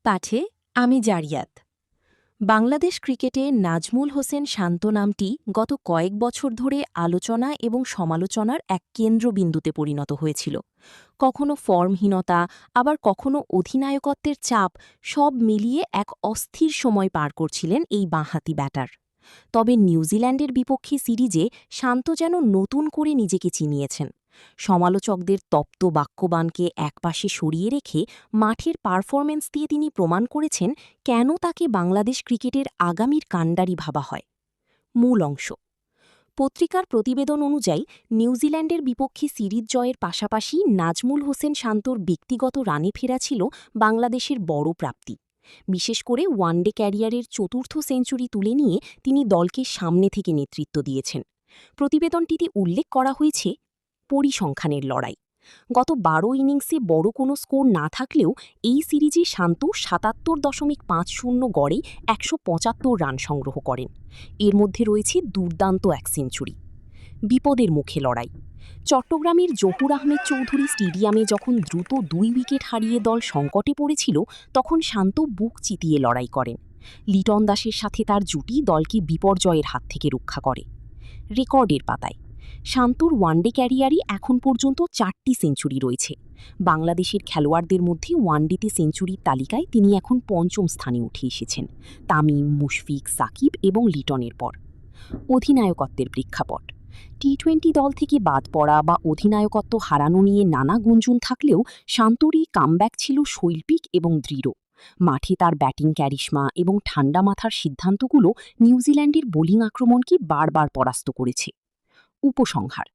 পাঠে আমি জারিয়াত। বাংলাদেশ ক্রিকেটে নাজমুল হোসেন শান্ত নামটি গত কয়েক বছর ধরে আলোচনা এবং সমালোচনার এক কেন্দ্রবিন্দুতে পরিণত হয়েছিল। কখনো ফর্মহীনতা, আবার কখনো অধিনায়কত্বের চাপ, সব মিলিয়ে এক অস্থির সময় পার করছিলেন এই বাঁহাতি ব্যাটার। তবে নিউজিল্যান্ডের বিপক্ষে সিরিজে শান্ত যেন নতুন করে নিজেকে চিনিয়েছেন। সমালোচকদের তপ্ত বাক্যবাণকে একপাশে সরিয়ে রেখে মাঠের পারফরম্যান্স দিয়ে তিনি প্রমাণ করেছেন কেন তাকে বাংলাদেশ ক্রিকেটের আগামীর কাণ্ডারি ভাবা হয়। মূল অংশ। পত্রিকার প্রতিবেদন অনুযায়ী নিউজিল্যান্ডের বিপক্ষে সিরিজ জয়ের পাশাপাশি নাজমুল হোসেন শান্তর ব্যক্তিগত রানে ফেরা ছিল বাংলাদেশের বড় প্রাপ্তি। বিশেষ করে ওয়ানডে ক্যারিয়ারের চতুর্থ সেঞ্চুরি তুলে নিয়ে তিনি দলকে সামনে থেকে নেতৃত্ব দিয়েছেন। প্রতিবেদনটিতে উল্লেখ করা হয়েছে পরিসংখ্যানের লড়াই। গত ১২ ইনিংসে বড় কোনো স্কোর না থাকলেও এই সিরিজে শান্ত ৭৭.৫০ গড়ে ১৭৫ রান সংগ্রহ করেন। এর মধ্যে রয়েছে দুর্দান্ত এক সেঞ্চুরি। বিপদের মুখে লড়াই। চট্টগ্রামের জহুর আহমেদ চৌধুরী স্টেডিয়ামে যখন দ্রুত ২ উইকেট হারিয়ে দল সংকটে পড়েছিল, তখন শান্ত বুক চিতিয়ে লড়াই করেন। লিটন দাসের সাথে তার জুটি দলকে বিপর্যয়ের হাত থেকে রক্ষা করে। রেকর্ডের পাতায় শান্তর ওয়ানডে ক্যারিয়ারে এখন পর্যন্ত ৪টি সেঞ্চুরি রয়েছে। বাংলাদেশের খেলোয়াড়দের মধ্যে ওয়ানডেতে সেঞ্চুরির তালিকায় তিনি এখন পঞ্চম স্থানে উঠে এসেছেন, তামিম, মুশফিক, সাকিব এবং লিটনের পর। অধিনায়কত্বের প্রেক্ষাপট। টি-২০ দল থেকে বাদ পড়া বা অধিনায়কত্ব হারানো নিয়ে নানা গুঞ্জন থাকলেও শান্তর এই কামব্যাক ছিল শৈল্পিক এবং দৃঢ়। মাঠে তার ব্যাটিং ক্যারিশমা এবং ঠান্ডা মাথার সিদ্ধান্তগুলো নিউজিল্যান্ডের বোলিং আক্রমণকে বারবার পরাস্ত করেছে। উপসংহার।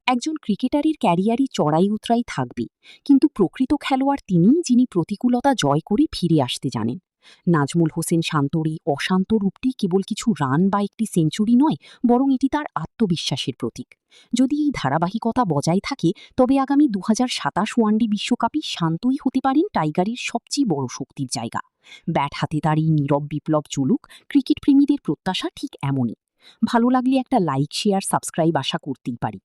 একজন ক্রিকেটারের ক্যারিয়ারই চড়াই উতরাই থাকবে, কিন্তু প্রকৃত খেলোয়াড় তিনিই যিনি প্রতিকূলতা জয় করে ফিরে আসতে জানেন। নাজমুল হোসেন শান্তর এই অশান্ত রূপটি কেবল কিছু রান বা একটি সেঞ্চুরি নয়, বরং এটি তার আত্মবিশ্বাসের প্রতীক। যদি এই ধারাবাহিকতা বজায় থাকে, তবে আগামী ২০২৭ ওয়ানডে বিশ্বকাপে শান্তই হতে পারেন টাইগারের সবচেয়ে বড় শক্তির জায়গা। ব্যাট হাতে তার এই নীরব বিপ্লব চলুক, ক্রিকেট প্রেমীদের প্রত্যাশা ঠিক এমনই। ভালো লাগলে একটা লাইক, শেয়ার, সাবস্ক্রাইব আশা করতেই পারি।